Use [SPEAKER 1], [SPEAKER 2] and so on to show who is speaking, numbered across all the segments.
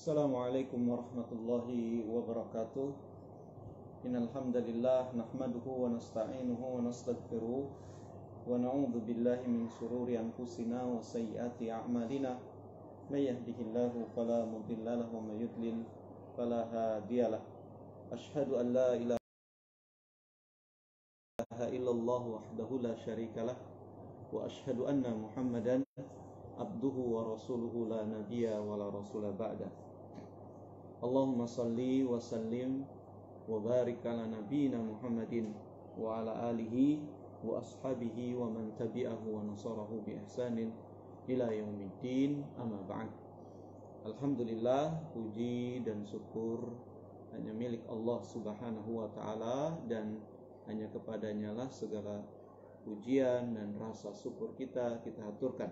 [SPEAKER 1] Assalamualaikum warahmatullahi wabarakatuh. Innal hamdalillah nahmaduhu wa nasta'inuhu wa nastaghfiruh wa na'udzu billahi min shururi anfusina wa sayyiati a'malina. May yahdihillahu fala mudilla lahu wa may yudlil fala hadiyalah. Asyhadu an la ilaha illallah wahdahu la syarikalah wa asyhadu anna Muhammadan abduhu wa rasuluhu la nabiyya wa la rasula ba'da. Allahumma salli wa sallim wa barik ala nabiyyina Muhammadin wa ala alihi wa ashabihi wa man tabi'ahu wa nasarahu bi ihsanin ila yaumiddin, amma ba'd. Alhamdulillah, puji dan syukur hanya milik Allah Subhanahu wa taala, dan hanya kepadanya lah segala pujian dan rasa syukur kita aturkan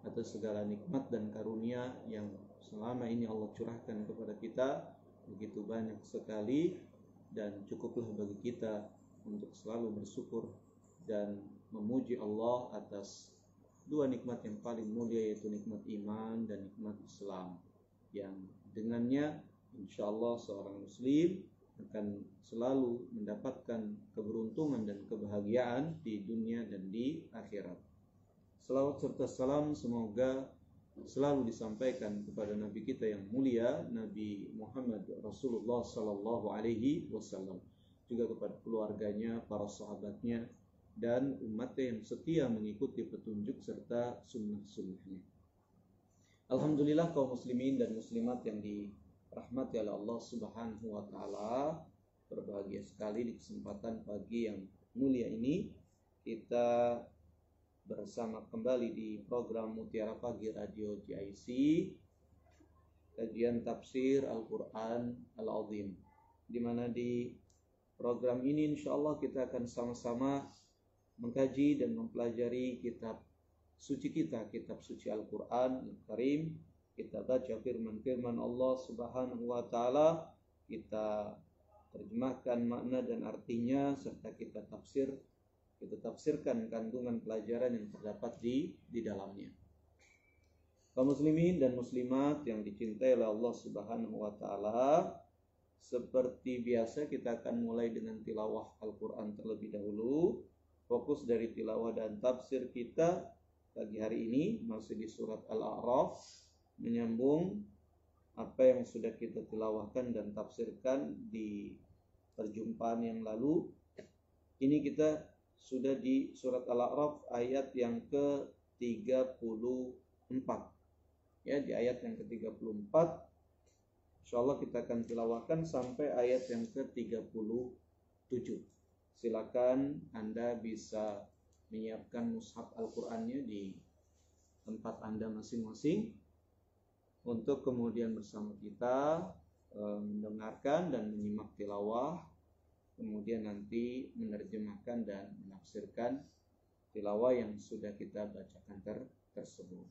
[SPEAKER 1] atas segala nikmat dan karunia yang selama ini Allah curahkan kepada kita begitu banyak sekali, dan cukuplah bagi kita untuk selalu bersyukur dan memuji Allah atas dua nikmat yang paling mulia, yaitu nikmat iman dan nikmat Islam, yang dengannya insyaallah seorang muslim akan selalu mendapatkan keberuntungan dan kebahagiaan di dunia dan di akhirat. Salawat serta salam semoga selalu disampaikan kepada Nabi kita yang mulia, Nabi Muhammad Rasulullah Sallallahu Alaihi Wasallam, juga kepada keluarganya, para sahabatnya, dan umatnya yang setia mengikuti petunjuk serta sunnah-sunnahnya. Alhamdulillah, kaum muslimin dan muslimat yang dirahmati oleh Allah Subhanahu wa taala, berbahagia sekali di kesempatan pagi yang mulia ini kita bersama kembali di program Mutiara Pagi Radio GIC, kajian tafsir Al-Quran Al-Azim, di mana di program ini insyaallah kita akan sama-sama mengkaji dan mempelajari kitab suci kita, kitab suci Al-Quran Al-Karim. Kita baca firman-firman Allah Subhanahu wa taala, kita terjemahkan makna dan artinya, serta kita tafsirkan kandungan pelajaran yang terdapat di dalamnya. Kaum muslimin dan muslimat yang dicintai oleh Allah Subhanahu wa taala, seperti biasa kita akan mulai dengan tilawah Al-Qur'an terlebih dahulu. Fokus dari tilawah dan tafsir kita pagi hari ini masih di surat Al-A'raf, menyambung apa yang sudah kita tilawahkan dan tafsirkan di perjumpaan yang lalu. Ini kita sudah di surat Al-A'raf ayat yang ke-34. Ya, di ayat yang ke-34 insyaallah kita akan tilawahkan sampai ayat yang ke-37. Silakan Anda bisa menyiapkan mushaf Al-Qur'annya di tempat Anda masing-masing untuk kemudian bersama kita mendengarkan dan menyimak tilawah, kemudian nanti menerjemahkan dan menafsirkan tilawah yang sudah kita bacakan tersebut.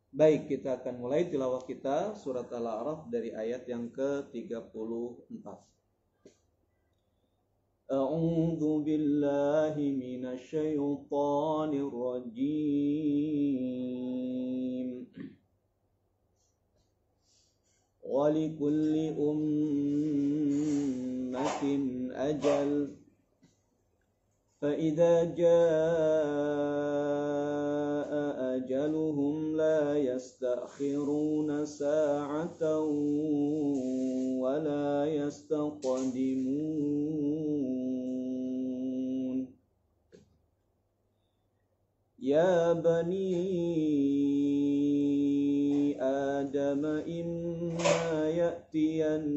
[SPEAKER 1] Baik, kita akan mulai tilawah kita surat Al-A'raf dari ayat yang ke-34. A'udzu billahi minasy syaithanir rajim. وَلِكُلِّ أُمَّةٍ أَجَلٌ فَإِذَا جَاءَ أَجَلُهُمْ لَا يَسْتَأْخِرُونَ سَاعَةً وَلَا يَسْتَقْدِمُونَ يَا بَنِي آدم إما يأتينكم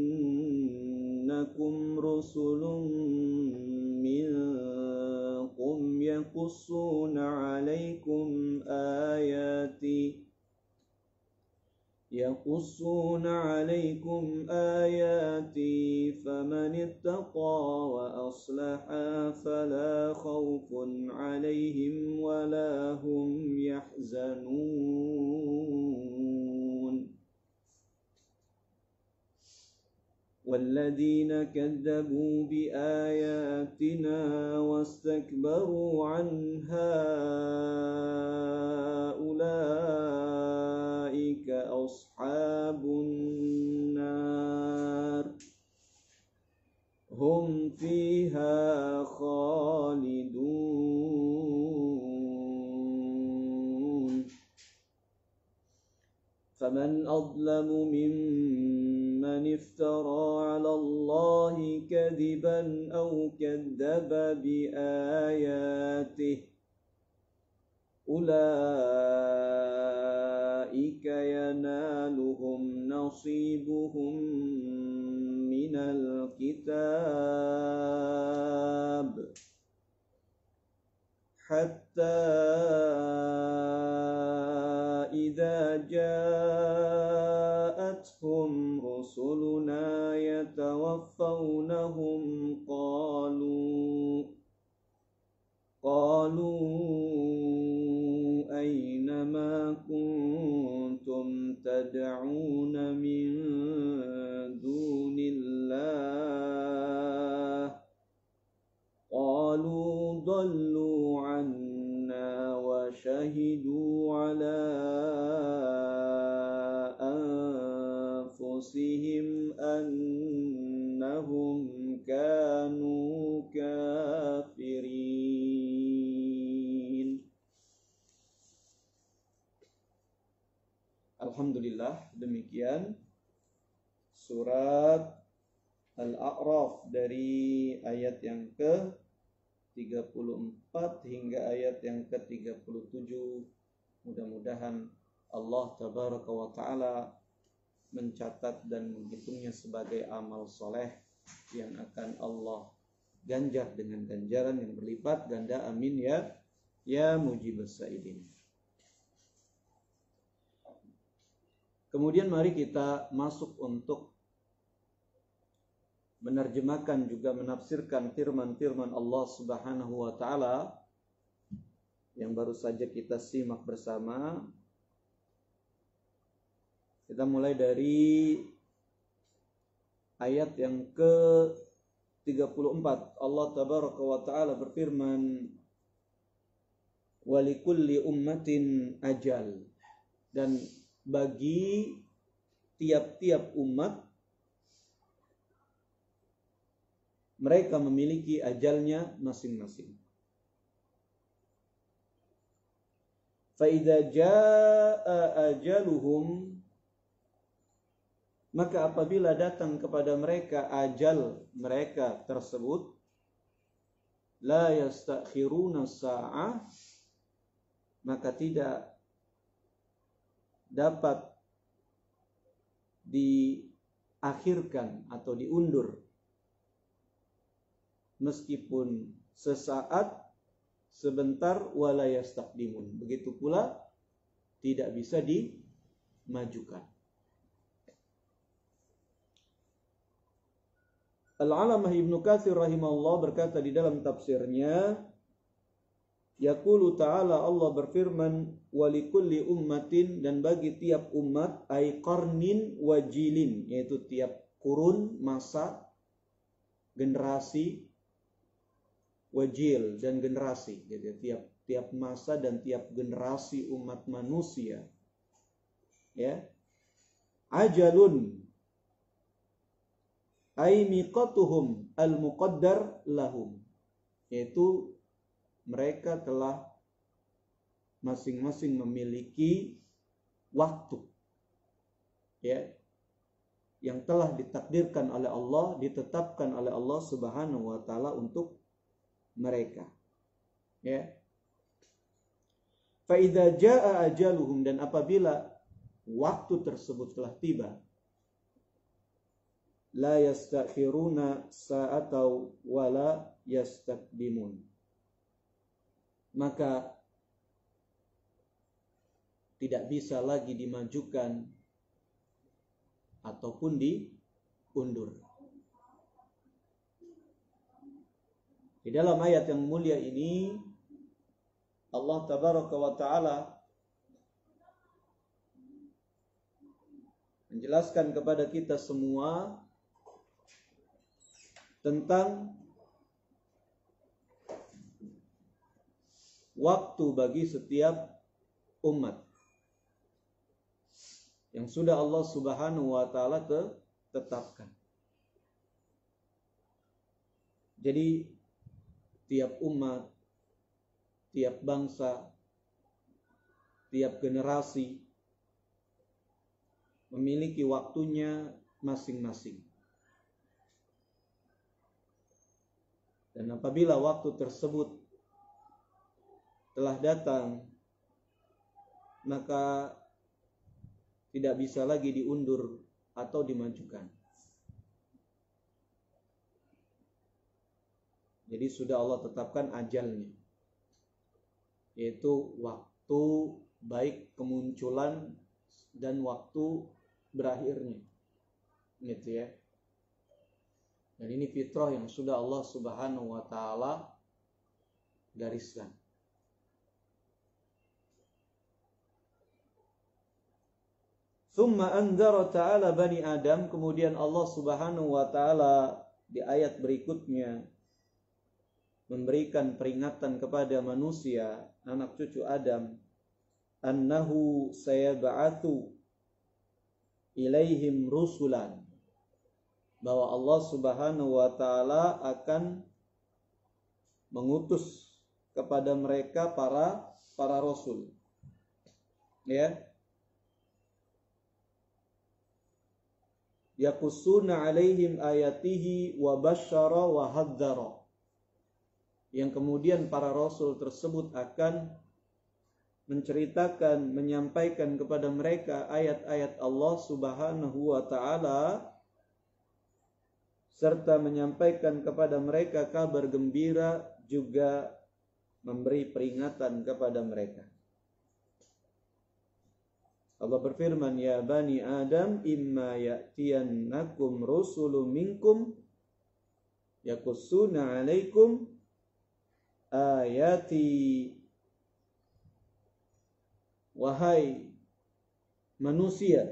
[SPEAKER 1] رسل منكم يقصون عليكم آياتي فمن اتقى وأصلح فلا خوف عليهم ولا هم يحزنون والذين كذبوا بآياتنا واستكبروا عنها أولئك فمن أظلم ممن افترى على الله كذبا أو كذب بآياته أولئك ينالهم نصيبهم من الكتاب حتى إذا جاءتهم رسلنا يتوفونهم قالوا أين ما كنتم تدعون من دون الله قالوا ضلوا عنا وشهدوا على أنفسهم أنهم كانوا كافرين. Alhamdulillah, demikian surat Al-A'raf dari ayat yang ke-34 hingga ayat yang ke-37. Mudah-mudahan Allah tabaraka wa ta'ala mencatat dan menghitungnya sebagai amal soleh yang akan Allah ganjar dengan ganjaran yang berlipat ganda. Amin ya mujibus sa'ilin. Kemudian mari kita masuk untuk menerjemahkan juga menafsirkan firman-firman Allah Subhanahu wa taala yang baru saja kita simak bersama. Kita mulai dari ayat yang ke-34. Allah tabaraka wa taala berfirman, "Walikulli ummatin ajal." Dan bagi tiap-tiap umat mereka memiliki ajalnya masing-masing. Fa idza jaa ajaluhum, maka apabila datang kepada mereka ajal mereka tersebut, la yastakhiruna sa'ah, maka tidak dapat diakhirkan atau diundur meskipun sesaat, sebentar, wala yastaqdimun. Begitu pula tidak bisa dimajukan. Al-Alamah Ibnu Katsir rahimahullah berkata di dalam tafsirnya, yaqulu ta'ala, Allah berfirman, walikulli ummatin, dan bagi tiap umat, ay qarnin wajilin, yaitu tiap kurun, masa, generasi, wajil dan generasi, jadi tiap masa dan tiap generasi umat manusia, ya, ajalun ay miqatuhum al-muqaddar lahum, yaitu mereka telah masing-masing memiliki waktu, ya, yang telah ditakdirkan oleh Allah, ditetapkan oleh Allah Subhanahu wa taala untuk mereka, ya. Fa idza jaa ajaluhum, dan apabila waktu tersebut telah tiba, la yastakhiruna sa'atau wala yastaqdimun, maka tidak bisa lagi dimajukan ataupun diundur. Di dalam ayat yang mulia ini Allah tabaraka wa ta'ala menjelaskan kepada kita semua tentang waktu bagi setiap umat yang sudah Allah Subhanahu wa taala tetapkan. Jadi tiap umat, tiap bangsa, tiap generasi memiliki waktunya masing-masing. Dan apabila waktu tersebut telah datang, maka tidak bisa lagi diundur atau dimajukan. Jadi sudah Allah tetapkan ajalnya, yaitu waktu baik kemunculan dan waktu berakhirnya, gitu ya. Dan ini fitrah yang sudah Allah Subhanahu wa taala gariskan. Tsumma anzara ta'ala bani Adam, kemudian Allah Subhanahu wa taala di ayat berikutnya memberikan peringatan kepada manusia, anak cucu Adam, annahu sayab'atsu ilaihim rusulan, bahwa Allah Subhanahu wa taala akan mengutus kepada mereka para rasul. Ya. Yaqussuna alaihim ayatihi wa basyara wa hadzara. Yang kemudian para rasul tersebut akan menceritakan, menyampaikan kepada mereka ayat-ayat Allah Subhanahu wa taala, serta menyampaikan kepada mereka kabar gembira, juga memberi peringatan kepada mereka. Allah berfirman, ya bani Adam, imma ya'tiyannakum rusulun minkum yaqussuna 'alaikum ayati. Wahai manusia,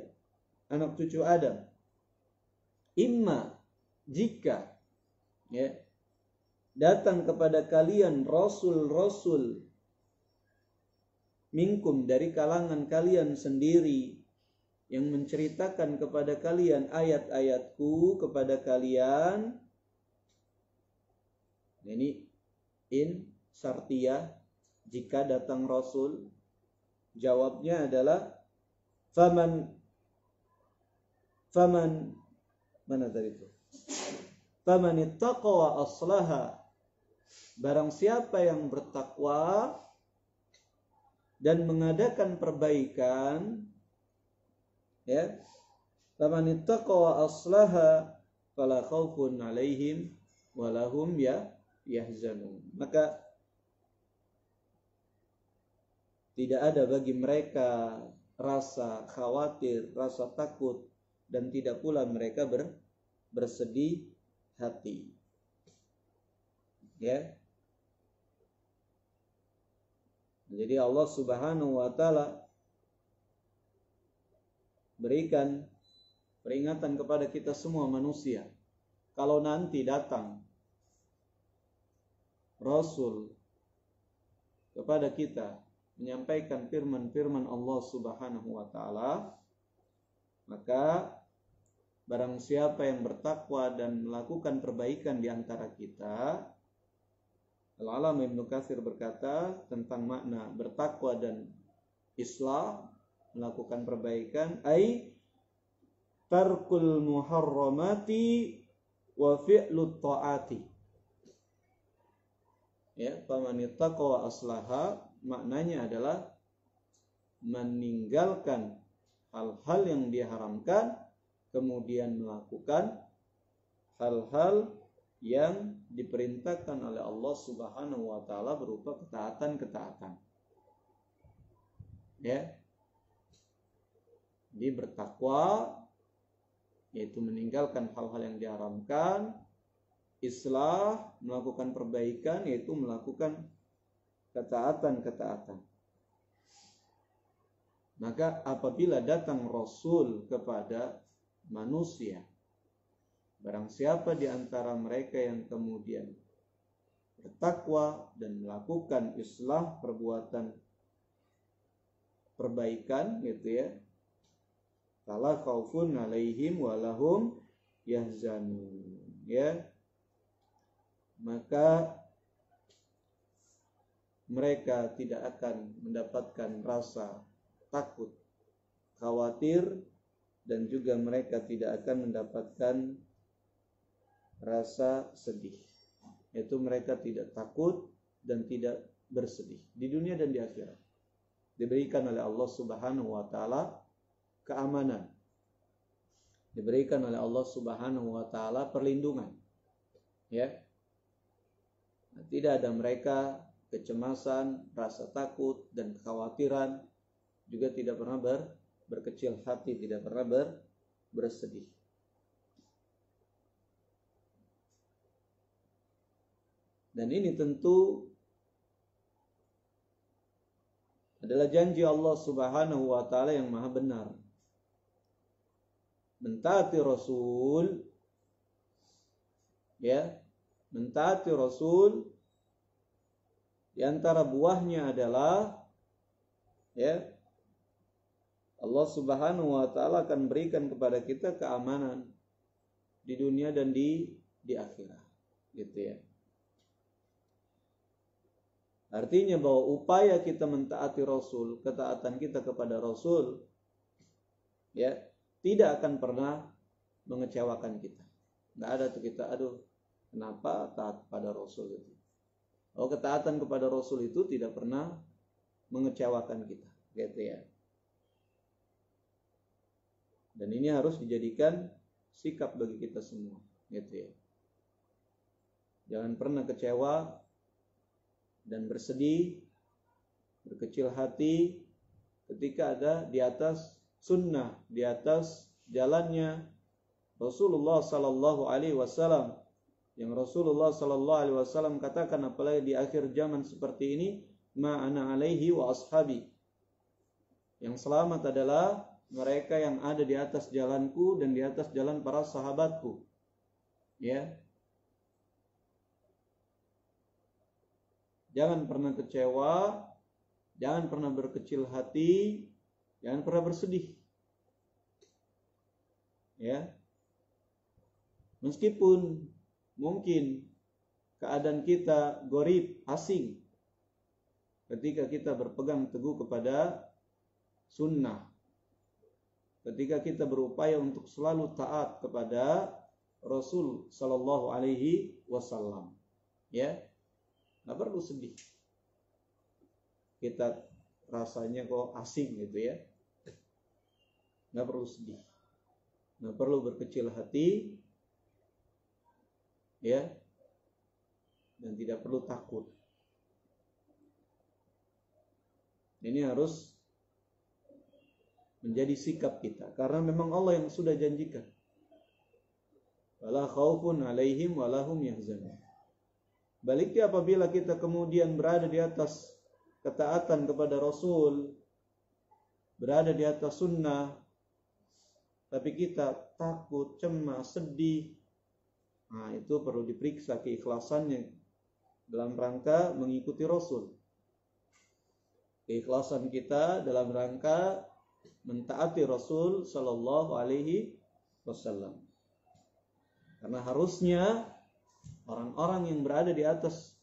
[SPEAKER 1] anak cucu Adam, imma, jika ya datang kepada kalian rasul-rasul minkum, dari kalangan kalian sendiri, yang menceritakan kepada kalian ayat-ayatku kepada kalian. Ini in syartiyah, jika datang rasul, jawabnya adalah faman mana tadi itu? Faman ittaqa wa aslaha, barang siapa yang bertakwa dan mengadakan perbaikan, ya, faman ittaqa wa aslaha fala khaufun 'alaihim wa lahum yahzanun. Maka tidak ada bagi mereka rasa khawatir, rasa takut, dan tidak pula mereka bersedih hati. Ya. Jadi Allah Subhanahu wa taala berikan peringatan kepada kita semua manusia, kalau nanti datang rasul kepada kita menyampaikan firman-firman Allah Subhanahu wa taala, maka barang siapa yang bertakwa dan melakukan perbaikan di antara kita, Al-Alama Ibnu Katsir berkata tentang makna bertakwa dan islah, melakukan perbaikan, ai tarkul muharramati wa fi'lut ta'ati. Ya, faman ittaqa wa aslaha, maknanya adalah meninggalkan hal-hal yang diharamkan, kemudian melakukan hal-hal yang diperintahkan oleh Allah Subhanahu wa taala berupa ketaatan-ketaatan. Ya. Jadi bertakwa yaitu meninggalkan hal-hal yang diharamkan, islah melakukan perbaikan yaitu melakukan ketaatan-ketaatan. Maka apabila datang rasul kepada manusia, barang siapa di antara mereka yang kemudian bertakwa dan melakukan islah, perbuatan perbaikan, gitu ya, fala khaufun 'alaihim wa lahum yahzanun, ya, maka mereka tidak akan mendapatkan rasa takut, khawatir, dan juga mereka tidak akan mendapatkan rasa sedih, yaitu mereka tidak takut dan tidak bersedih di dunia dan di akhirat. Diberikan oleh Allah Subhanahu wa taala keamanan, diberikan oleh Allah Subhanahu wa taala perlindungan, ya. Nah, tidak ada mereka kecemasan, rasa takut dan kekhawatiran, juga tidak pernah berkecil hati, tidak pernah bersedih. Dan ini tentu adalah janji Allah Subhanahu wa taala yang maha benar. Mentaati Rasul, ya, mentaati Rasul di antara buahnya adalah, ya, Allah Subhanahu wa taala akan berikan kepada kita keamanan di dunia dan di akhirat, gitu ya. Artinya bahwa upaya kita mentaati Rasul, ketaatan kita kepada Rasul, ya, tidak akan pernah mengecewakan kita. Nggak ada tuh kita, aduh, kenapa taat pada Rasul itu? Oh, ketaatan kepada Rasul itu tidak pernah mengecewakan kita, gitu ya. Dan ini harus dijadikan sikap bagi kita semua, gitu ya. Jangan pernah kecewa dan bersedih, berkecil hati ketika ada di atas sunnah, di atas jalannya Rasulullah sallallahu alaihi wasallam, yang Rasulullah sallallahu alaihi wasallam katakan, apalagi di akhir zaman seperti ini, ma ana alaihi wa ashabi, yang selamat adalah mereka yang ada di atas jalanku dan di atas jalan para sahabatku, ya. Jangan pernah kecewa, jangan pernah berkecil hati, jangan pernah bersedih, ya. Meskipun mungkin keadaan kita gharib, asing, ketika kita berpegang teguh kepada sunnah, ketika kita berupaya untuk selalu taat kepada Rasul sallallahu alaihi wasallam, ya. Nggak perlu sedih. Kita rasanya kok asing gitu ya. Nggak perlu sedih. Nggak perlu berkecil hati, ya. Dan tidak perlu takut. Ini harus menjadi sikap kita. Karena memang Allah yang sudah janjikan. Wala khaufun alaihim walahum yahzanun. Baliknya apabila kita kemudian berada di atas ketaatan kepada Rasul, berada di atas sunnah, tapi kita takut, cemas, sedih, nah itu perlu diperiksa keikhlasannya dalam rangka mengikuti Rasul. Keikhlasan kita dalam rangka mentaati Rasul sallallahu alaihi wasallam. Karena harusnya orang-orang yang berada di atas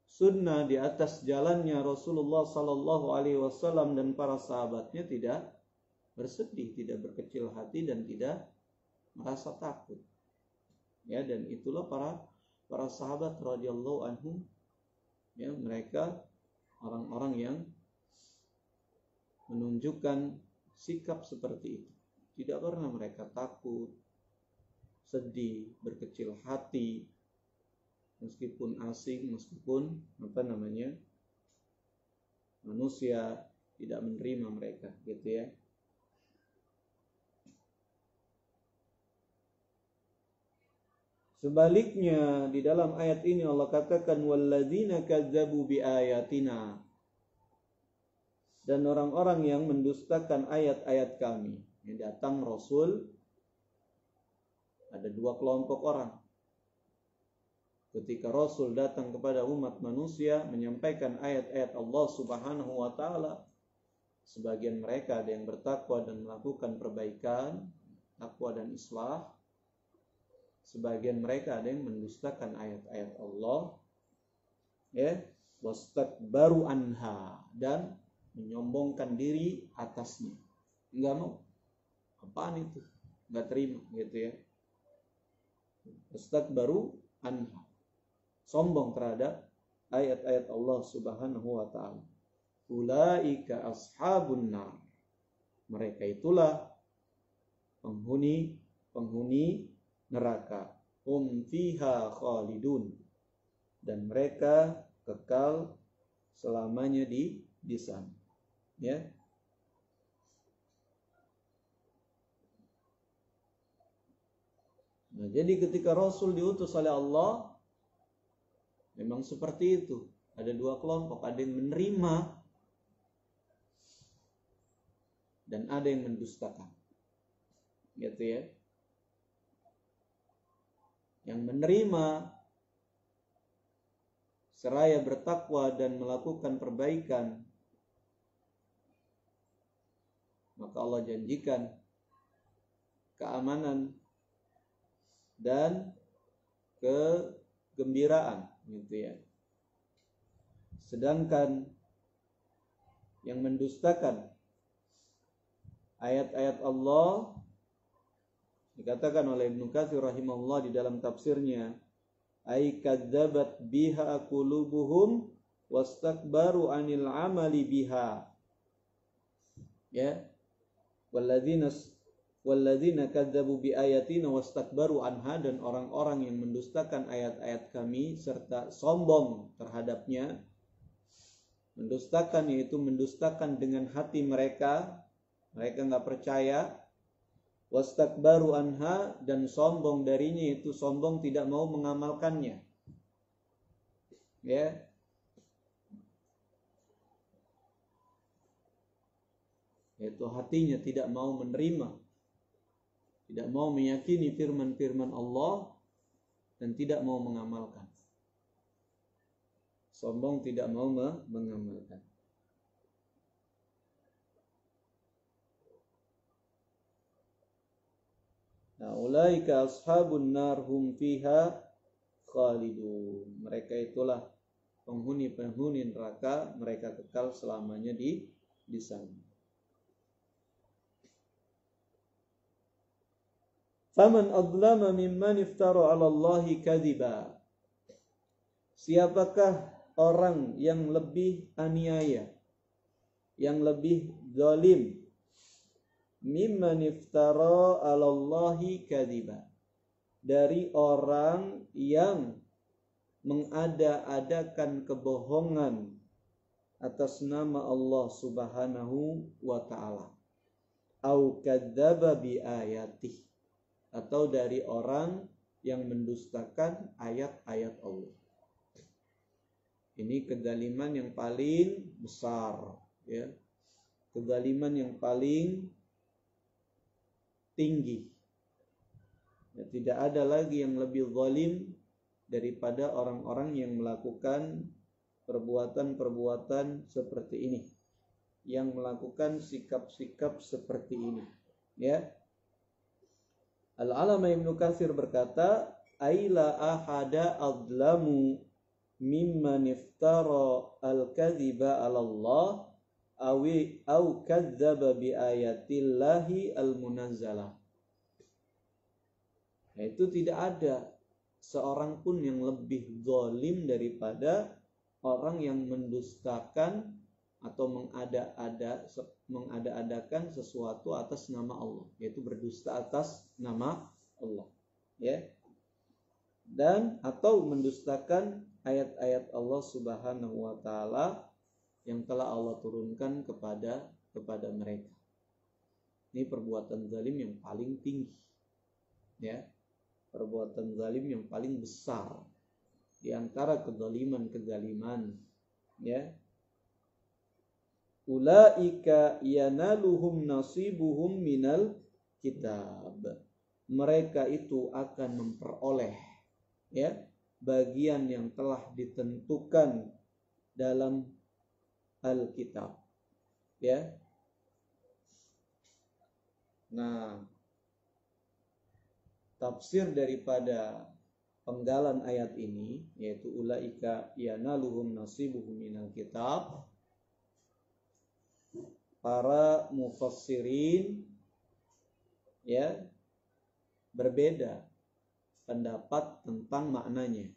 [SPEAKER 1] sunnah, di atas jalannya Rasulullah sallallahu alaihi wasallam dan para sahabatnya tidak bersedih, tidak berkecil hati dan tidak merasa takut. Ya, dan itulah para sahabat radhiyallahu anhum, ya, mereka orang-orang yang menunjukkan sikap seperti itu. Tidak pernah mereka takut, sedih, berkecil hati, meskipun asing, meskipun manusia tidak menerima mereka, gitu ya. Sebaliknya di dalam ayat ini Allah katakan walladzina kadzdzabu biayatina, dan orang-orang yang mendustakan ayat-ayat kami. Yang datang Rasul, ada dua kelompok orang. Ketika Rasul datang kepada umat manusia menyampaikan ayat-ayat Allah Subhanahu wa taala, sebagian mereka ada yang bertakwa dan melakukan perbaikan, takwa dan islah. Sebagian mereka ada yang mendustakan ayat-ayat Allah, ya, wastakbaru anha, dan menyombongkan diri atasnya. Enggak mau Apaan itu? Nggak terima gitu ya. Wastakbaru anha. Sombong terhadap ayat-ayat Allah Subhanahu wa taala. Ulaika ashabun nar. Mereka itulah penghuni neraka. Hum fiha khalidun. Dan mereka kekal selamanya di sana. Ya. Nah, jadi ketika Rasul diutus oleh Allah, memang seperti itu. Ada dua kelompok, ada yang menerima dan ada yang mendustakan. Gitu ya. Yang menerima seraya bertakwa dan melakukan perbaikan, maka Allah janjikan keamanan dan kegembiraan, gitu ya. Sedangkan yang mendustakan ayat-ayat Allah, dikatakan oleh Ibnu Katsir rahimahullah di dalam tafsirnya, ay kadzabat biha qulubuhum wastakbaru anil amali biha. Ya. Walladzina kadzabu biayatina wastakbaru anha, dan orang-orang yang mendustakan ayat-ayat kami serta sombong terhadapnya. Mendustakan yaitu mendustakan dengan hati mereka enggak percaya. Wastakbaru anha, dan sombong darinya, itu sombong tidak mau mengamalkannya. Ya. Yaitu hatinya tidak mau menerima, tidak mau meyakini firman-firman Allah, dan tidak mau mengamalkan. Sombong tidak mau mengamalkan. Nah, ulaika ashabun nar hum fiha khalidun. Mereka itulah penghuni neraka, mereka kekal selamanya di sana. Faman adlama mimman iftara 'ala Allahi kadhiba. Siapakah orang yang lebih aniaya, yang lebih zalim, mimman iftara 'ala Allahi kadhiba, dari orang yang mengada-adakan kebohongan atas nama Allah Subhanahu wa taala, au kadzdzaba bi ayatihi, atau dari orang yang mendustakan ayat-ayat Allah. Ini kezaliman yang paling besar, ya. Kezaliman yang paling tinggi. Ya, tidak ada lagi yang lebih zalim daripada orang-orang yang melakukan perbuatan-perbuatan seperti ini, yang melakukan sikap-sikap seperti ini, ya. Al-Alama Ibnu Katsir berkata, aila ahada adlamu mimman iftara al-kadhiba 'ala Allah au kadzdzaba bi ayatillahi al-munazzalah. Nah, itu tidak ada seorang pun yang lebih zalim daripada orang yang mendustakan atau mengada-adakan sesuatu atas nama Allah, yaitu berdusta atas nama Allah, ya. Dan atau mendustakan ayat-ayat Allah Subhanahu wa taala yang telah Allah turunkan kepada mereka. Ini perbuatan zalim yang paling tinggi, ya. Perbuatan zalim yang paling besar di antara kezaliman, ya. Ulaika yanaluhum nasibuhum minal kitab. Mereka itu akan memperoleh, ya, bagian yang telah ditentukan dalam Alkitab, ya. Nah, tafsir daripada penggalan ayat ini yaitu ulaika yanaluhum nasibuhum minal kitab, para mufassirin ya berbeda pendapat tentang maknanya.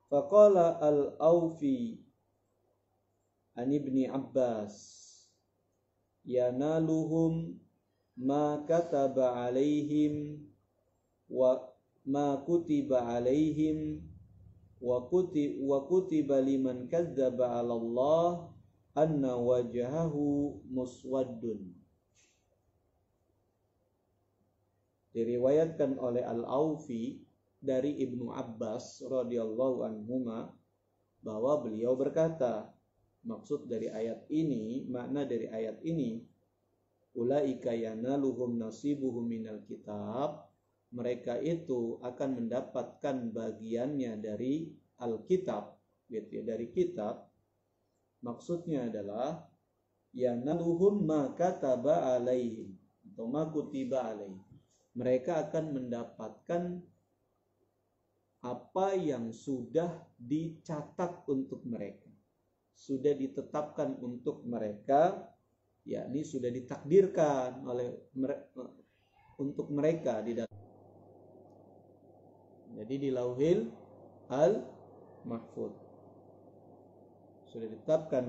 [SPEAKER 1] Faqala al-Aufi an Ibni Abbas yanaluhum ma kataba alaihim wa ma kutiba alaihim wa kutiba liman kadzdzaba 'ala Allah anna wajhahu muswaddun. Diriwayatkan oleh Al-Aufi dari Ibnu Abbas radhiyallahu anhuma bahwa beliau berkata, maksud dari ayat ini, makna dari ayat ini, ulaika yanaluhum nasibuhum minal kitab, mereka itu akan mendapatkan bagiannya dari Alkitab, gitu ya, dari kitab. Maksudnya adalah yanaluhum ma kataba alaihim atau ma kutiba alaihim. Mereka akan mendapatkan apa yang sudah dicatat untuk mereka, sudah ditetapkan untuk mereka, yakni sudah ditakdirkan oleh untuk mereka di dalam. Jadi di Lauhil Al-Mahfuz sudah ditetapkan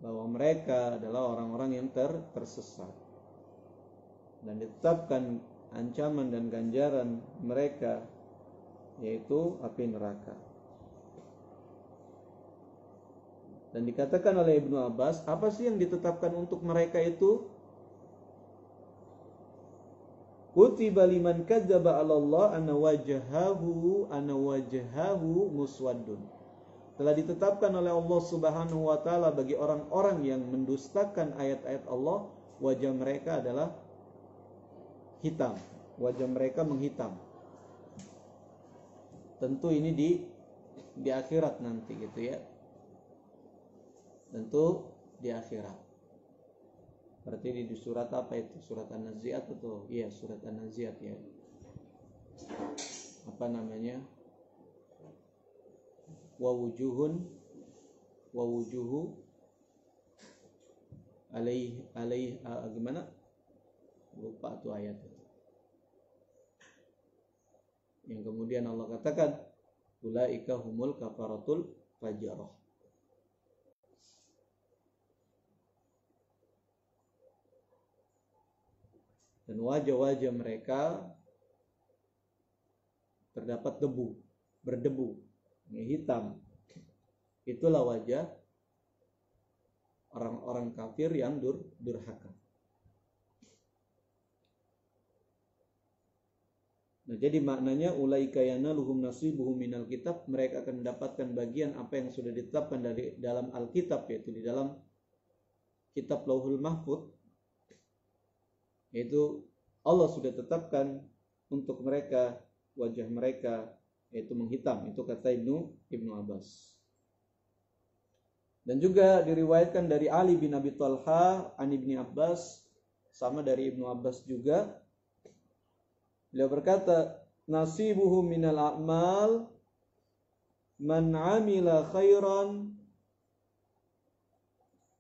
[SPEAKER 1] bahwa mereka adalah orang-orang yang tersesat, dan ditetapkan ancaman dan ganjaran mereka yaitu api neraka. Dan dikatakan oleh Ibnu Abbas, apa sih yang ditetapkan untuk mereka itu? Kutiba liman kadzdzaba 'ala Allah anna wajhahu muswaddun. Telah ditetapkan oleh Allah Subhanahu wa taala bagi orang-orang yang mendustakan ayat-ayat Allah, wajah mereka adalah hitam, wajah mereka menghitam. Tentu ini di akhirat nanti, gitu ya. Tentu di akhirat. Berarti di surat apa itu? Surat An-Nazi'at atau? Iya, surat An-Nazi'at ya. Apa namanya? Wa wujuhu alaih gimana? Lupa tuh ayat itu. Yang kemudian Allah katakan ulaika humul kafaratul fajarah. Dan wajah-wajah mereka terdapat berdebu, hitam. Itulah wajah orang-orang kafir yang durhaka. Nah, jadi maknanya ulaika yanaluhum nasibuhum minal kitab, mereka akan mendapatkan bagian apa yang sudah ditetapkan dari dalam Alkitab, yaitu di dalam kitab Lauhul Mahfuz, yaitu Allah sudah tetapkan untuk mereka wajah mereka yaitu menghitam. Itu kata Ibnu Abbas. Dan juga diriwayatkan dari Ali bin Abi Thalhah an Ibni Abbas, sama dari Ibnu Abbas juga. Beliau berkata, nasibuhum minal a'mal man 'amila khairan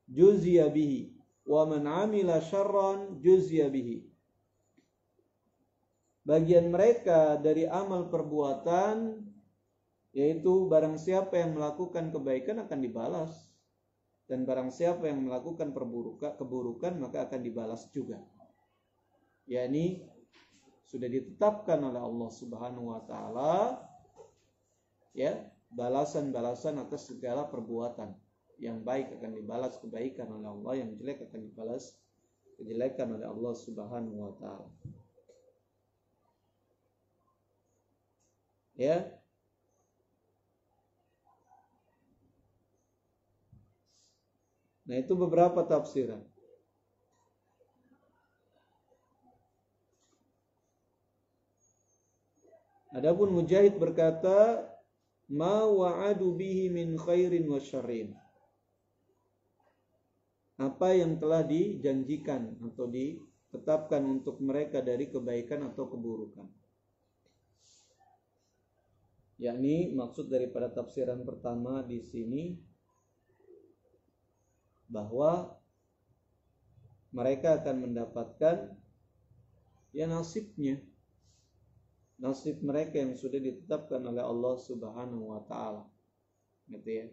[SPEAKER 1] juziya bihi wa man 'amila syarran juziya bihi. Bagian mereka dari amal perbuatan, yaitu barang siapa yang melakukan kebaikan akan dibalas, dan barang siapa yang melakukan keburukan maka akan dibalas juga. Yakni sudah ditetapkan oleh Allah Subhanahu wa taala, ya, balasan-balasan atas segala perbuatan. Yang baik akan dibalas kebaikan oleh Allah, yang jelek akan dibalas kejelekan oleh Allah Subhanahu wa taala. Ya. Nah, itu beberapa tafsiran. Adapun Mujahid berkata, ma wa'adu bihi min khairin wa syarrin. Apa yang telah dijanjikan atau ditetapkan untuk mereka dari kebaikan atau keburukan. Yakni maksud daripada tafsiran pertama di sini bahwa mereka akan mendapatkan ya nasibnya, nasib mereka yang sudah ditetapkan oleh Allah Subhanahu wa taala. Gitu ya.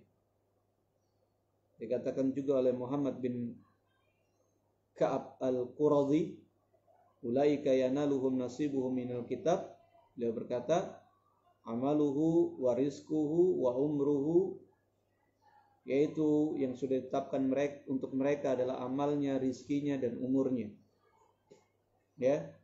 [SPEAKER 1] Dikatakan juga oleh Muhammad bin Ka'ab al-Quradhi, ulaika yanaluhum nasibuhum minal kitab. Beliau berkata, amaluhu wa rizquhu wa umruhu, yaitu yang sudah ditetapkan mereka untuk mereka adalah amalnya, rizkinya dan umurnya. Ya.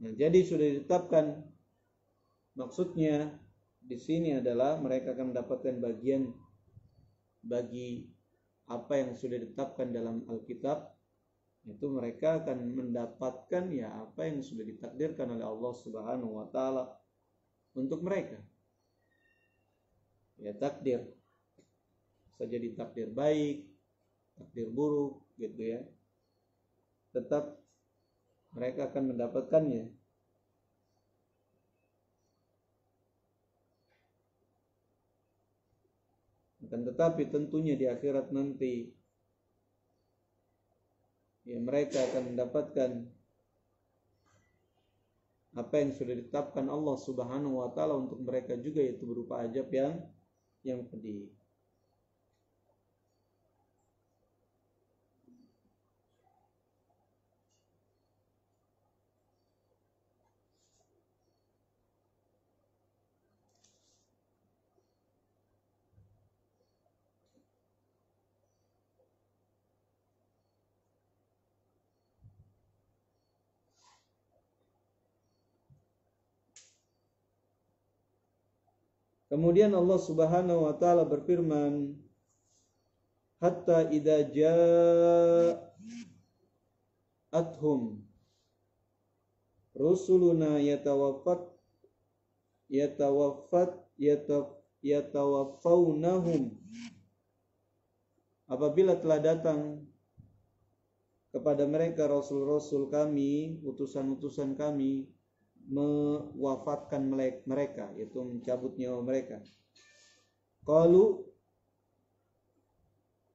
[SPEAKER 1] Nah, jadi sudah ditetapkan, maksudnya di sini adalah mereka akan mendapatkan bagian bagi apa yang sudah ditetapkan dalam Alkitab, itu mereka akan mendapatkan ya apa yang sudah ditakdirkan oleh Allah Subhanahu wa taala untuk mereka. Ya takdir, bisa jadi takdir baik, takdir buruk gitu ya. Tetap mereka akan mendapatkannya. Akan tetapi tentunya di akhirat nanti ya mereka akan mendapatkan apa yang sudah ditetapkan Allah Subhanahu wa taala untuk mereka juga, yaitu berupa azab yang pedih. Kemudian Allah Subhanahu wa taala berfirman, hatta idza ja'athum rusuluna yatawaffawnahum, apabila telah datang kepada mereka rasul-rasul kami, utusan-utusan kami, mewafatkan mereka, yaitu mencabut nyawa mereka. Qalu,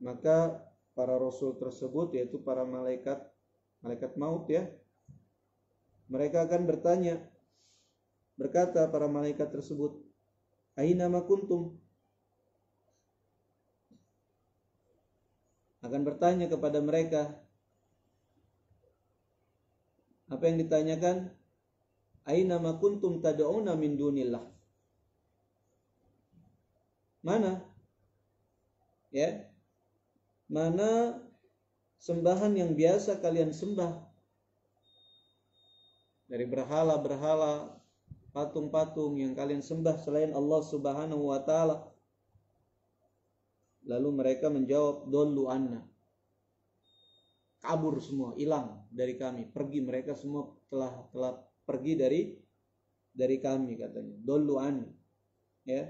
[SPEAKER 1] maka para rasul tersebut, yaitu para malaikat maut ya, mereka akan bertanya, berkata para malaikat tersebut, aina ma kuntum, akan bertanya kepada mereka, apa yang ditanyakan, aina ma kuntum tad'una min dunillah, mana ya, mana sembahan yang biasa kalian sembah dari berhala-berhala, patung-patung yang kalian sembah selain Allah Subhanahu wa taala. Lalu mereka menjawab, dollu anna, kabur semua, hilang dari kami, pergi, mereka semua telah pergi dari kami, katanya. Dollu anna, ya.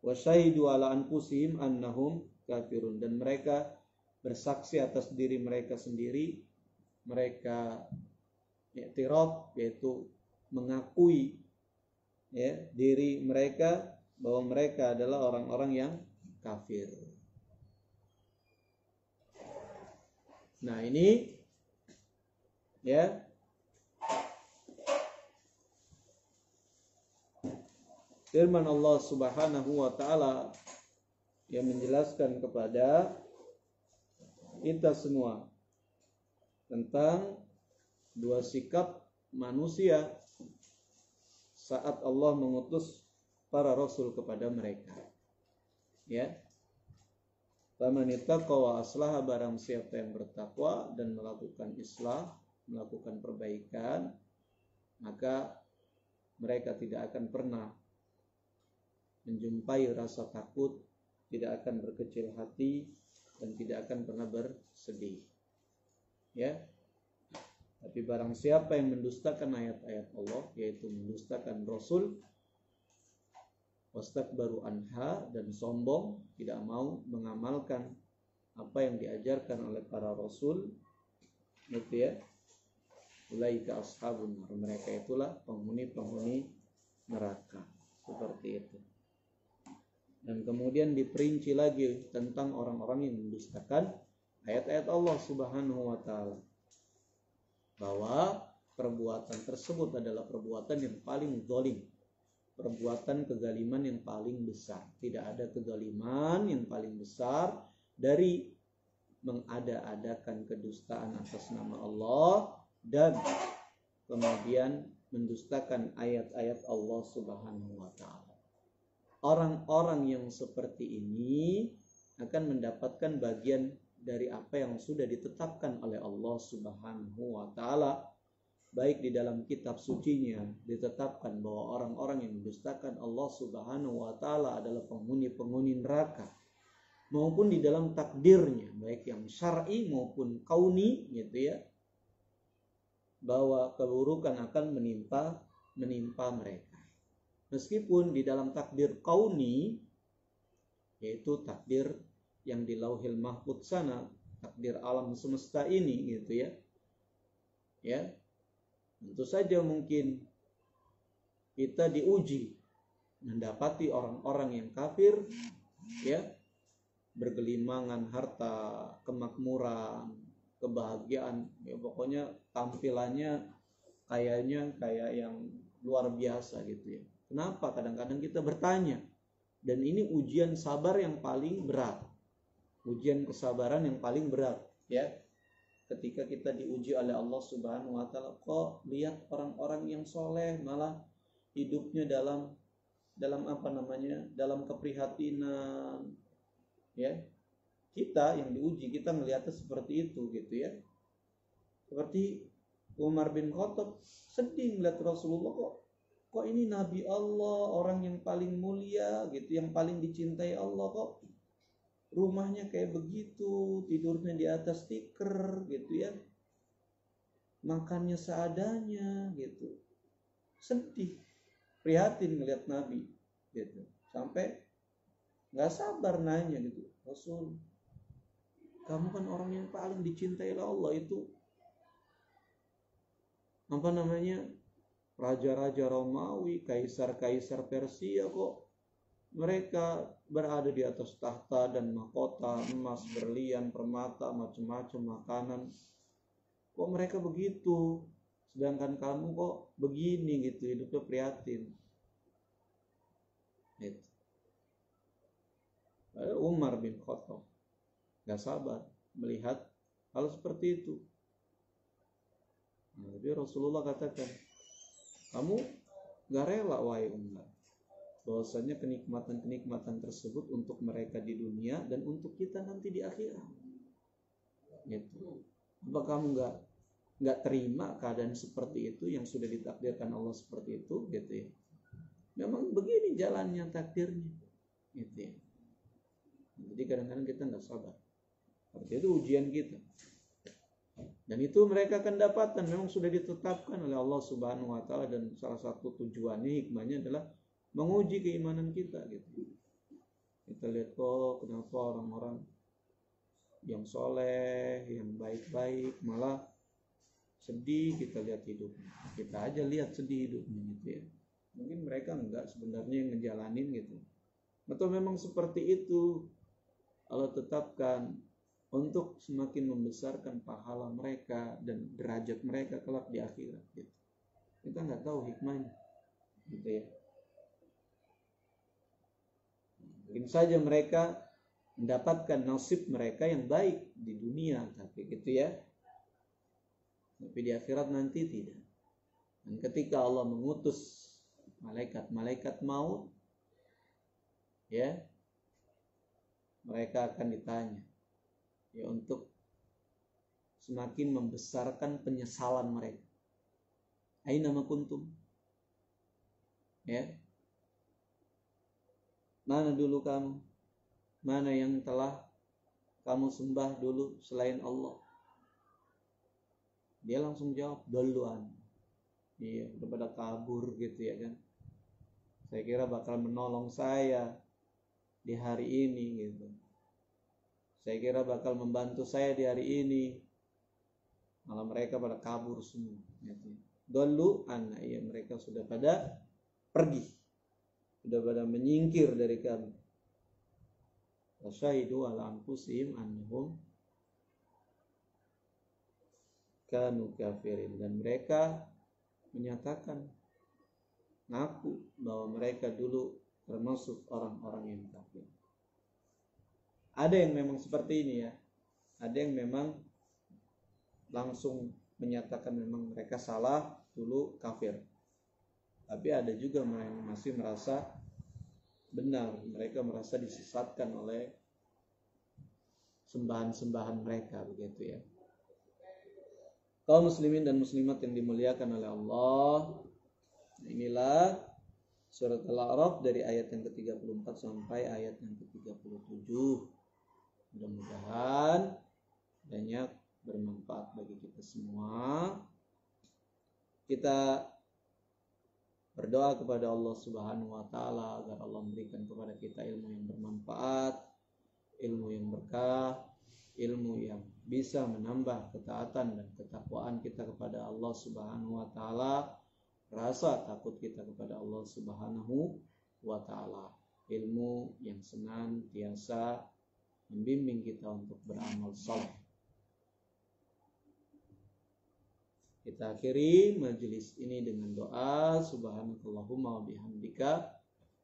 [SPEAKER 1] Wa syahidu ala anfusihim annahum kafirun, dan mereka bersaksi atas diri mereka sendiri, mereka i'tiraf, yaitu mengakui ya diri mereka bahwa mereka adalah orang-orang yang kafir. Nah, ini ya firman Allah Subhanahu wa taala yang menjelaskan kepada kita semua tentang dua sikap manusia saat Allah mengutus para rasul kepada mereka. Ya. Faman ittaqa wa aslaha, barang siapa yang bertakwa dan melakukan islah, melakukan perbaikan, maka mereka tidak akan pernah menjumpai rasa takut, tidak akan berkecil hati, dan tidak akan pernah bersedih. Ya. Tapi barang siapa yang mendustakan ayat-ayat Allah, yaitu mendustakan Rasul, wastakbaru anha, dan sombong, tidak mau mengamalkan apa yang diajarkan oleh para Rasul, gitu ya. Ulaika ashabun nar, mereka itulah penghuni-penghuni neraka. Seperti itu. Dan kemudian diperinci lagi tentang orang-orang yang mendustakan ayat-ayat Allah Subhanahu wa taala. Bahwa perbuatan tersebut adalah perbuatan yang paling zalim. Perbuatan kezaliman yang paling besar. Tidak ada kezaliman yang paling besar dari mengada-adakan kedustaan atas nama Allah dan kemudian mendustakan ayat-ayat Allah Subhanahu wa taala. Orang-orang yang seperti ini akan mendapatkan bagian dari apa yang sudah ditetapkan oleh Allah Subhanahu wa taala, baik di dalam kitab sucinya ditetapkan bahwa orang-orang yang mendustakan Allah Subhanahu wa taala adalah penghuni-penghuni neraka, maupun di dalam takdirnya baik yang syar'i maupun kauni gitu ya, bahwa keburukan akan menimpa mereka. Meskipun di dalam takdir kauni, yaitu takdir yang di Lauhil Mahfudz sana, takdir alam semesta ini gitu ya. Ya. Tentu saja mungkin kita diuji mendapati orang-orang yang kafir ya, bergelimangan harta, kemakmuran, kebahagiaan, ya pokoknya tampilannya kayaknya kayak yang luar biasa gitu ya. Kenapa? Kadang-kadang kita bertanya, dan ini ujian sabar yang paling berat, ujian kesabaran yang paling berat ya. Ketika kita diuji oleh Allah Subhanahu wa taala, kok lihat orang-orang yang soleh malah hidupnya dalam apa namanya, dalam keprihatinan ya. Kita yang diuji, kita melihatnya seperti itu gitu ya. Seperti Umar bin Khattab sedih melihat Rasulullah, kok ini Nabi Allah, orang yang paling mulia gitu, yang paling dicintai Allah, kok rumahnya kayak begitu, tidurnya di atas tikar gitu ya, makannya seadanya gitu. Sedih, prihatin melihat Nabi gitu. Sampai gak sabar nanya gitu, Rasul, kamu kan orang yang paling dicintai oleh Allah, itu apa namanya, raja-raja Romawi, kaisar-kaisar Persia, kok mereka berada di atas tahta dan mahkota emas, berlian, permata, macam-macam makanan. Kok mereka begitu, sedangkan kamu kok begini gitu, hidupnya prihatin. Gitu. Umar bin Khattab gak sabar melihat hal seperti itu. Nah, jadi Rasulullah katakan, kamu gak rela wahai Umar, bahwasanya kenikmatan-kenikmatan tersebut untuk mereka di dunia dan untuk kita nanti di akhirat. Gitu. Apa kamu nggak terima keadaan seperti itu yang sudah ditakdirkan Allah seperti itu, gitu ya? Memang begini jalannya takdirnya, gitu ya. Jadi kadang-kadang kita nggak sabar. Seperti itu ujian kita. Dan itu mereka akan dapatkan, memang sudah ditetapkan oleh Allah Subhanahu wa taala, dan salah satu tujuannya, hikmahnya adalah menguji keimanan kita gitu. Kita lihat kok kenapa orang-orang yang soleh, yang baik-baik malah sedih kita lihat hidupnya. Kita aja lihat sedih hidupnya gitu ya. Mungkin mereka enggak sebenarnya yang ngejalanin gitu. Atau memang seperti itu Allah tetapkan untuk semakin membesarkan pahala mereka dan derajat mereka kelak di akhirat gitu. Kita nggak tahu hikmahnya gitu ya. Mungkin saja mereka mendapatkan nasib mereka yang baik di dunia, tapi gitu ya. Tapi di akhirat nanti tidak. Dan ketika Allah mengutus malaikat-malaikat maut, ya, mereka akan ditanya, ya, untuk semakin membesarkan penyesalan mereka. Aina ma kuntum? Ya. Mana dulu kamu? Mana yang telah kamu sembah dulu selain Allah? Dia langsung jawab, duluan. Iya, daripada kabur gitu ya kan. Saya kira bakal menolong saya di hari ini gitu. Saya kira bakal membantu saya di hari ini. malah mereka pada kabur semua. Dolu anna, ya mereka sudah pada pergi, sudah pada menyingkir dari kami. Wasyahidu ala anfusihim annahum kanu kafirin, dan mereka menyatakan, ngaku bahwa mereka dulu termasuk orang-orang yang kafir. Ada yang memang seperti ini ya, ada yang memang langsung menyatakan memang mereka salah, dulu kafir. Tapi ada juga yang masih merasa benar, mereka merasa disesatkan oleh sembahan-sembahan mereka, begitu ya. Kaum muslimin dan muslimat yang dimuliakan oleh Allah, inilah surat Al-A'raf dari ayat yang ke-34 sampai ayat yang ke-37. Mudah-mudahan banyak bermanfaat bagi kita semua. Kita berdoa kepada Allah Subhanahu wa taala agar Allah memberikan kepada kita ilmu yang bermanfaat, ilmu yang berkah, ilmu yang bisa menambah ketaatan dan ketakwaan kita kepada Allah Subhanahu wa taala, rasa takut kita kepada Allah Subhanahu wa taala, ilmu yang senantiasa membimbing kita untuk beramal saleh. Kita akhiri majelis ini dengan doa, subhanakallahumma wa bihamdika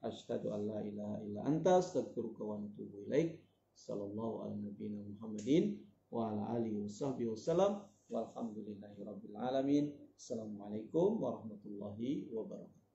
[SPEAKER 1] asyhadu an la ilaha illa anta astaghfiruka wa atubu ilaik. Sallallahu ala nabiyina Muhammadin wa ala alihi washabbihi wasallam walhamdulillahi rabbil alamin. Assalamualaikum warahmatullahi wabarakatuh.